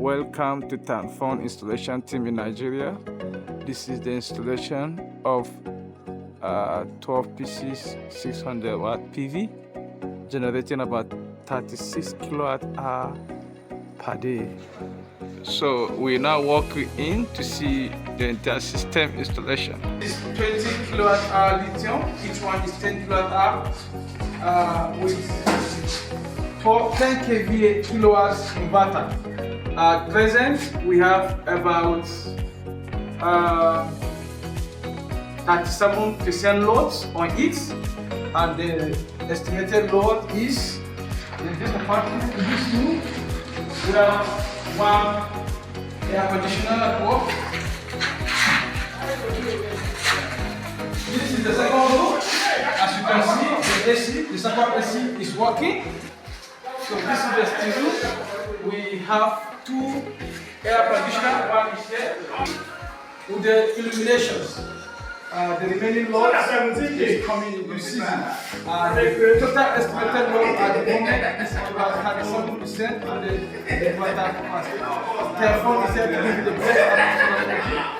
Welcome to Tanfon installation team in Nigeria. This is the installation of 12 pieces 600 watt PV generating about 36 kilowatt hour per day. So we now walk in to see the entire system installation. This is 20 kilowatt hour lithium, each one is 10 kilowatt hour with 10 kVA kilowatts inverter. At present, we have about 37% loads on it, and the estimated load is in this apartment. In this room, we have one air conditioner at work. This is the second room. As you can see, the AC, the second AC is working. So this is the still room. We have two air conditioners, one is here, with the illuminations. The remaining load is coming in this season. The total estimated load at the moment is about 37% of the inverter capacity. Tanfon is here to give you the best